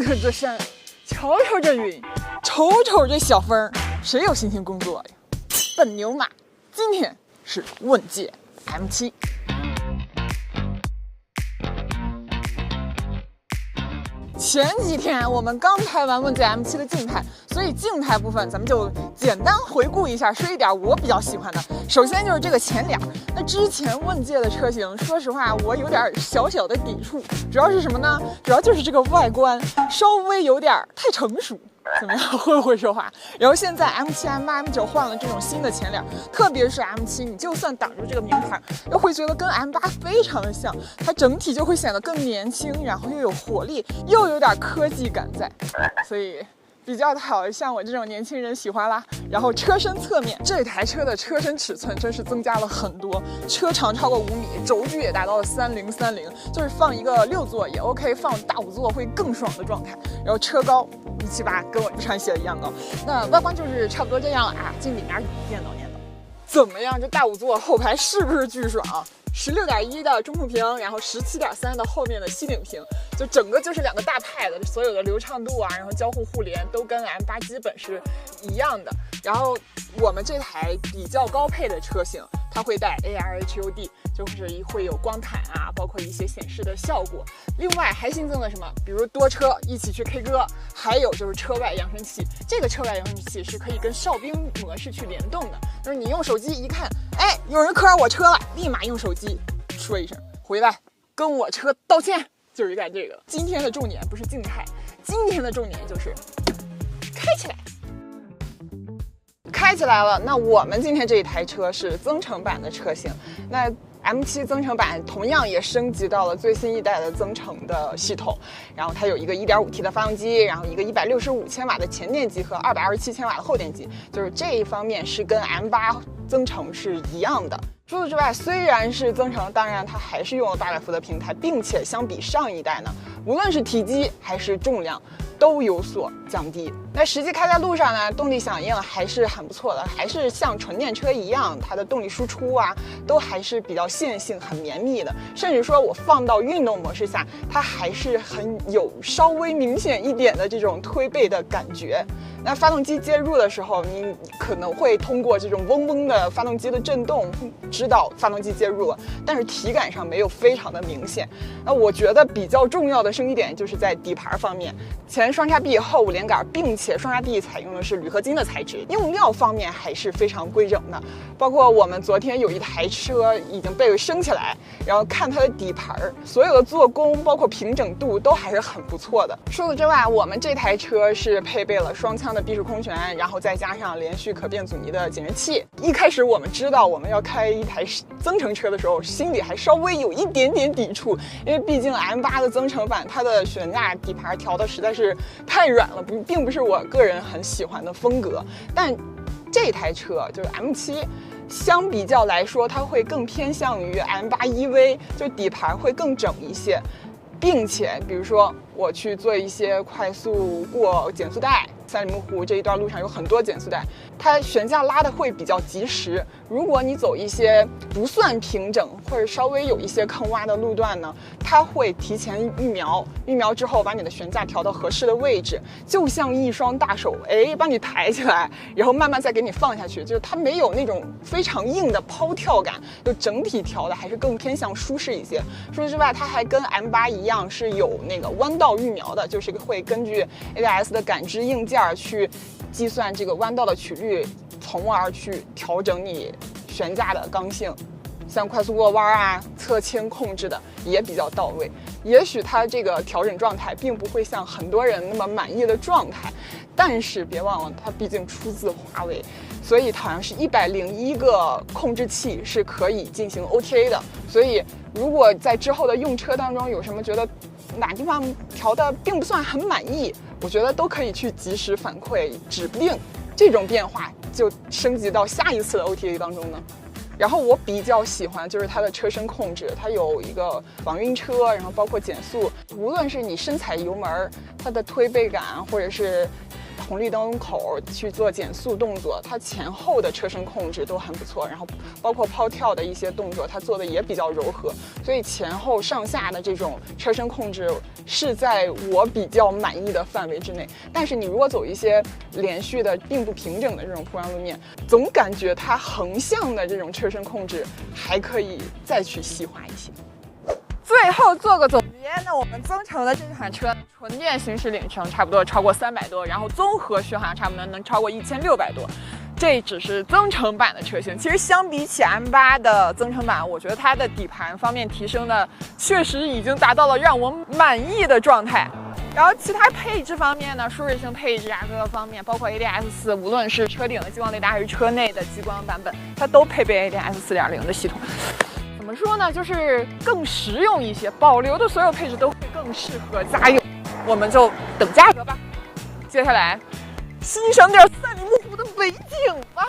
看这山，瞧瞧这云，瞅瞅这小风，谁有心情工作呀？笨牛马，今天是问界 M7。前几天我们刚拍完问界 M7的静态，所以静态部分咱们就简单回顾一下，说一点我比较喜欢的。首先就是这个前脸，那之前问界的车型，说实话我有点小小的抵触，主要是什么呢？主要就是这个外观稍微有点太成熟。怎么样，会不会说话？然后现在 M7、M8、M9换了这种新的前脸，特别是 M7，你就算挡住这个名牌，又会觉得跟 M8非常的像，它整体就会显得更年轻，然后又有活力，又有点科技感在，所以比较讨像我这种年轻人喜欢啦。然后车身侧面，这台车的车身尺寸真是增加了很多，车长超过5米，轴距也达到了3030，就是放一个6座也 OK， 放大5座会更爽的状态。然后车高178，跟我这双鞋一样高。那外观就是差不多这样了啊，进里面念叨念叨。怎么样？这大5座后排是不是巨爽？16.1的中控屏，然后17.3的后面的吸顶屏，就整个就是2个大派的，所有的流畅度啊，然后交互互联都跟 M8基本是一样的。然后我们这台比较高配的车型，它会带 AR HUD， 就是会有光毯啊，包括一些显示的效果。另外还新增了什么？比如多车一起去 K 歌，还有就是车外扬声器。这个车外扬声器是可以跟哨兵模式去联动的，就是你用手机一看，哎，有人磕上我车了，立马用手机说一声回来跟我车道歉，就是干这个。今天的重点不是静态，今天的重点就是开起来。开起来了，那我们今天这一台车是增程版的车型，那 M7 增程版同样也升级到了最新一代的增程的系统，然后它有一个 1.5T 的发动机，然后一个165千瓦的前电机和227千瓦的后电机，就是这一方面是跟 M8 增程是一样的。除此之外，虽然是增程，当然它还是用了800伏的平台，并且相比上一代呢，无论是体积还是重量都有所降低。那实际开在路上呢，动力响应还是很不错的，还是像纯电车一样，它的动力输出啊都还是比较线性很绵密的，甚至说我放到运动模式下，它还是很有稍微明显一点的这种推背的感觉。那发动机接入的时候，你可能会通过这种嗡嗡的发动机的震动知道发动机接入了，但是体感上没有非常的明显。那我觉得比较重要的升级点就是在底盘方面，前双叉臂后5连杆，并且双叉臂采用的是铝合金的材质，用料方面还是非常规整的。包括我们昨天有一台车已经被升起来，然后看它的底盘，所有的做工包括平整度都还是很不错的。除此之外，我们这台车是配备了双腔的闭式空悬，然后再加上连续可变阻尼的减震器。一开始我们知道我们要开一台增程车的时候，心里还稍微有一点点抵触，因为毕竟 M8 的增程版它的悬架底盘调的实在是太软了，并不是我个人很喜欢的风格。但这台车就是 M7，相比较来说，它会更偏向于 M8 EV， 就底盘会更整一些，并且比如说我去做一些快速过减速带。三里木湖这一段路上有很多减速带，它悬架拉的会比较及时。如果你走一些不算平整或者稍微有一些坑洼的路段呢，它会提前预瞄之后把你的悬架调到合适的位置，就像一双大手，帮你抬起来，然后慢慢再给你放下去，就是它没有那种非常硬的抛跳感，就整体调的还是更偏向舒适一些。除此之外，它还跟 M8 一样是有那个弯道预瞄的，就是会根据 ADAS 的感知硬件去计算这个弯道的曲率，从而去调整你悬架的刚性。像快速过弯啊、侧倾控制的也比较到位。也许它这个调整状态并不会像很多人那么满意的状态，但是别忘了它毕竟出自华为，所以好像是101个控制器是可以进行 OTA 的。所以如果在之后的用车当中有什么觉得哪地方调的并不算很满意，我觉得都可以去及时反馈，指不定这种变化就升级到下一次的 OTA 当中呢。然后我比较喜欢就是它的车身控制，它有一个防晕车，然后包括减速，无论是你深踩油门，它的推背感或者是红绿灯口去做减速动作，它前后的车身控制都很不错，然后包括抛跳的一些动作，它做的也比较柔和，所以前后上下的这种车身控制是在我比较满意的范围之内。但是你如果走一些连续的并不平整的这种铺装路面，总感觉它横向的这种车身控制还可以再去细化一些。最后做个总结，那我们增程的这款车纯电行驶里程差不多超过300多，然后综合续航差不多能超过1600多。这只是增程版的车型，其实相比起 M8 的增程版，我觉得它的底盘方面提升的确实已经达到了让我满意的状态。然后其他配置方面呢，舒适性配置啊，各个方面，包括 ADS4，无论是车顶的激光雷达还是车内的激光版本，它都配备 ADS4.0 的系统。怎么说呢，就是更实用一些，保留的所有配置都会更适合家用。我们就等价格吧。接下来欣赏点赛里木湖的美景吧。